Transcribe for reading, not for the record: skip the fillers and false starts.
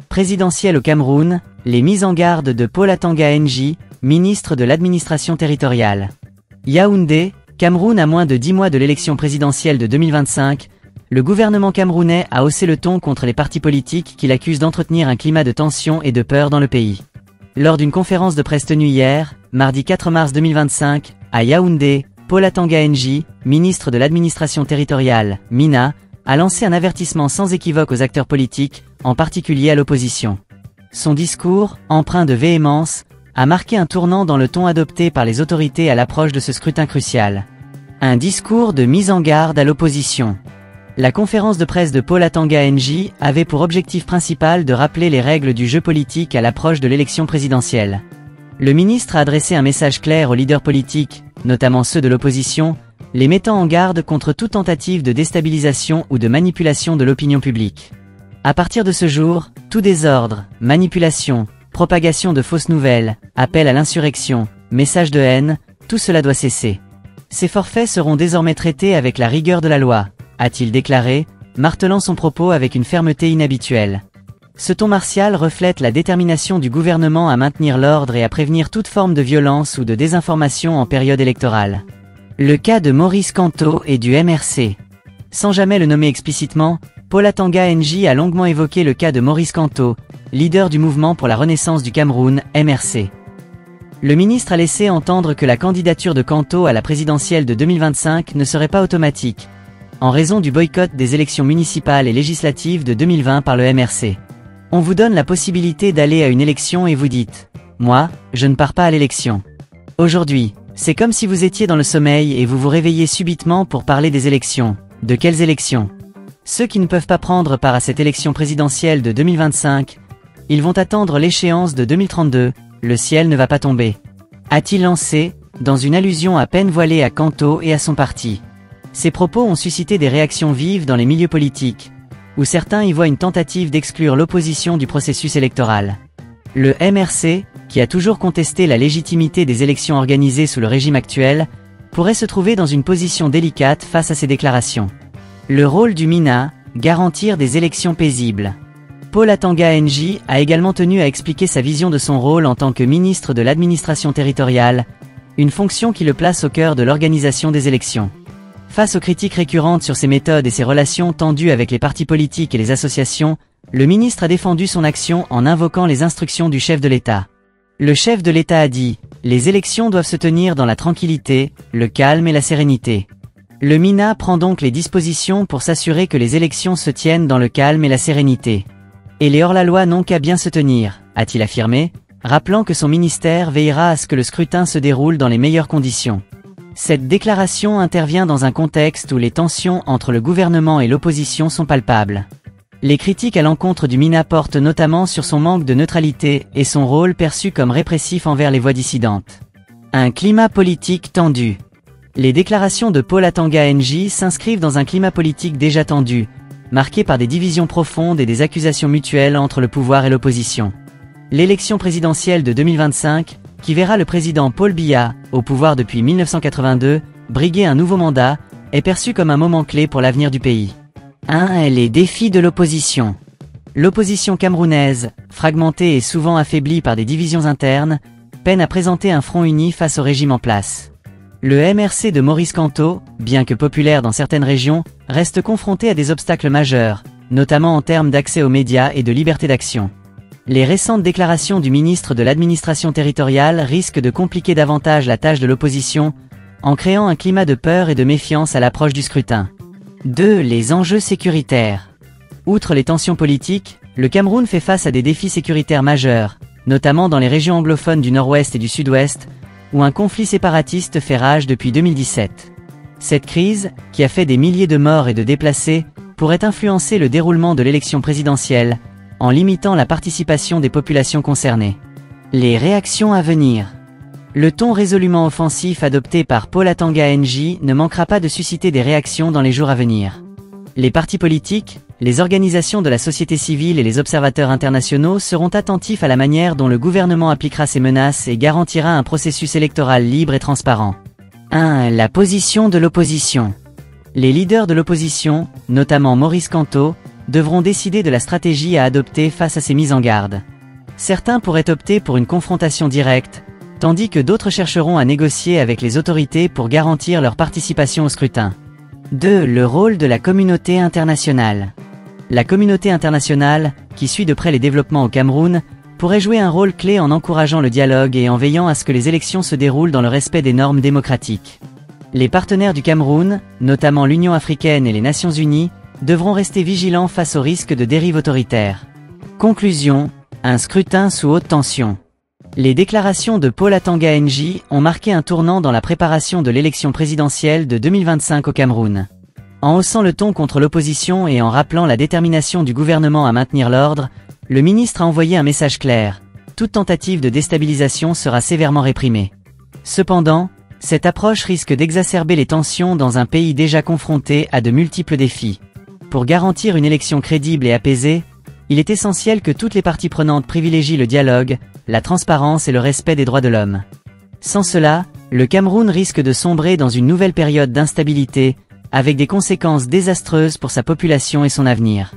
Présidentielle au Cameroun, les mises en garde de Paul Atanga Nji, ministre de l'administration territoriale. Yaoundé, Cameroun à moins de 10 mois de l'élection présidentielle de 2025, le gouvernement camerounais a haussé le ton contre les partis politiques qui l'accusent d'entretenir un climat de tension et de peur dans le pays. Lors d'une conférence de presse tenue hier, mardi 4 mars 2025, à Yaoundé, Paul Atanga Nji, ministre de l'administration territoriale, MINA, a lancé un avertissement sans équivoque aux acteurs politiques, en particulier à l'opposition. Son discours, empreint de véhémence, a marqué un tournant dans le ton adopté par les autorités à l'approche de ce scrutin crucial. Un discours de mise en garde à l'opposition. La conférence de presse de Paul Atanga Nji avait pour objectif principal de rappeler les règles du jeu politique à l'approche de l'élection présidentielle. Le ministre a adressé un message clair aux leaders politiques, notamment ceux de l'opposition, les mettant en garde contre toute tentative de déstabilisation ou de manipulation de l'opinion publique. À partir de ce jour, tout désordre, manipulation, propagation de fausses nouvelles, appel à l'insurrection, messages de haine, tout cela doit cesser. Ces forfaits seront désormais traités avec la rigueur de la loi, a-t-il déclaré, martelant son propos avec une fermeté inhabituelle. Ce ton martial reflète la détermination du gouvernement à maintenir l'ordre et à prévenir toute forme de violence ou de désinformation en période électorale. Le cas de Maurice Kamto et du MRC. Sans jamais le nommer explicitement, Paul Atanga Nji a longuement évoqué le cas de Maurice Kamto, leader du mouvement pour la renaissance du Cameroun, MRC. Le ministre a laissé entendre que la candidature de Kamto à la présidentielle de 2025 ne serait pas automatique, en raison du boycott des élections municipales et législatives de 2020 par le MRC. On vous donne la possibilité d'aller à une élection et vous dites « Moi, je ne pars pas à l'élection ». Aujourd'hui, c'est comme si vous étiez dans le sommeil et vous vous réveillez subitement pour parler des élections. De quelles élections? Ceux qui ne peuvent pas prendre part à cette élection présidentielle de 2025, ils vont attendre l'échéance de 2032, le ciel ne va pas tomber. A-t-il lancé, dans une allusion à peine voilée à Kamto et à son parti. Ces propos ont suscité des réactions vives dans les milieux politiques, où certains y voient une tentative d'exclure l'opposition du processus électoral. Le MRC, qui a toujours contesté la légitimité des élections organisées sous le régime actuel, pourrait se trouver dans une position délicate face à ces déclarations. Le rôle du MINA, garantir des élections paisibles. Paul Atanga Nji a également tenu à expliquer sa vision de son rôle en tant que ministre de l'administration territoriale, une fonction qui le place au cœur de l'organisation des élections. Face aux critiques récurrentes sur ses méthodes et ses relations tendues avec les partis politiques et les associations, le ministre a défendu son action en invoquant les instructions du chef de l'État. Le chef de l'État a dit « Les élections doivent se tenir dans la tranquillité, le calme et la sérénité ». Le MINA prend donc les dispositions pour s'assurer que les élections se tiennent dans le calme et la sérénité. Et les hors-la-loi n'ont qu'à bien se tenir, a-t-il affirmé, rappelant que son ministère veillera à ce que le scrutin se déroule dans les meilleures conditions. Cette déclaration intervient dans un contexte où les tensions entre le gouvernement et l'opposition sont palpables. Les critiques à l'encontre du MINA portent notamment sur son manque de neutralité et son rôle perçu comme répressif envers les voix dissidentes. Un climat politique tendu. Les déclarations de Paul Atanga Nji s'inscrivent dans un climat politique déjà tendu, marqué par des divisions profondes et des accusations mutuelles entre le pouvoir et l'opposition. L'élection présidentielle de 2025, qui verra le président Paul Biya, au pouvoir depuis 1982, briguer un nouveau mandat, est perçue comme un moment clé pour l'avenir du pays. 1. Les défis de l'opposition. L'opposition camerounaise, fragmentée et souvent affaiblie par des divisions internes, peine à présenter un front uni face au régime en place. Le MRC de Maurice Kamto, bien que populaire dans certaines régions, reste confronté à des obstacles majeurs, notamment en termes d'accès aux médias et de liberté d'action. Les récentes déclarations du ministre de l'administration territoriale risquent de compliquer davantage la tâche de l'opposition, en créant un climat de peur et de méfiance à l'approche du scrutin. 2. Les enjeux sécuritaires. Outre les tensions politiques, le Cameroun fait face à des défis sécuritaires majeurs, notamment dans les régions anglophones du nord-ouest et du sud-ouest, où un conflit séparatiste fait rage depuis 2017. Cette crise, qui a fait des milliers de morts et de déplacés, pourrait influencer le déroulement de l'élection présidentielle, en limitant la participation des populations concernées. Les réactions à venir. Le ton résolument offensif adopté par Paul Atanga Nji ne manquera pas de susciter des réactions dans les jours à venir. Les partis politiques, les organisations de la société civile et les observateurs internationaux seront attentifs à la manière dont le gouvernement appliquera ces menaces et garantira un processus électoral libre et transparent. 1. La position de l'opposition. Les leaders de l'opposition, notamment Maurice Kamto, devront décider de la stratégie à adopter face à ces mises en garde. Certains pourraient opter pour une confrontation directe, tandis que d'autres chercheront à négocier avec les autorités pour garantir leur participation au scrutin. 2. Le rôle de la communauté internationale. La communauté internationale, qui suit de près les développements au Cameroun, pourrait jouer un rôle clé en encourageant le dialogue et en veillant à ce que les élections se déroulent dans le respect des normes démocratiques. Les partenaires du Cameroun, notamment l'Union africaine et les Nations unies, devront rester vigilants face au risque de dérive autoritaire. Conclusion, un scrutin sous haute tension. Les déclarations de Paul Atanga NJ ont marqué un tournant dans la préparation de l'élection présidentielle de 2025 au Cameroun. En haussant le ton contre l'opposition et en rappelant la détermination du gouvernement à maintenir l'ordre, le ministre a envoyé un message clair: toute tentative de déstabilisation sera sévèrement réprimée. Cependant, cette approche risque d'exacerber les tensions dans un pays déjà confronté à de multiples défis. Pour garantir une élection crédible et apaisée, il est essentiel que toutes les parties prenantes privilégient le dialogue, la transparence et le respect des droits de l'homme. Sans cela, le Cameroun risque de sombrer dans une nouvelle période d'instabilité, avec des conséquences désastreuses pour sa population et son avenir.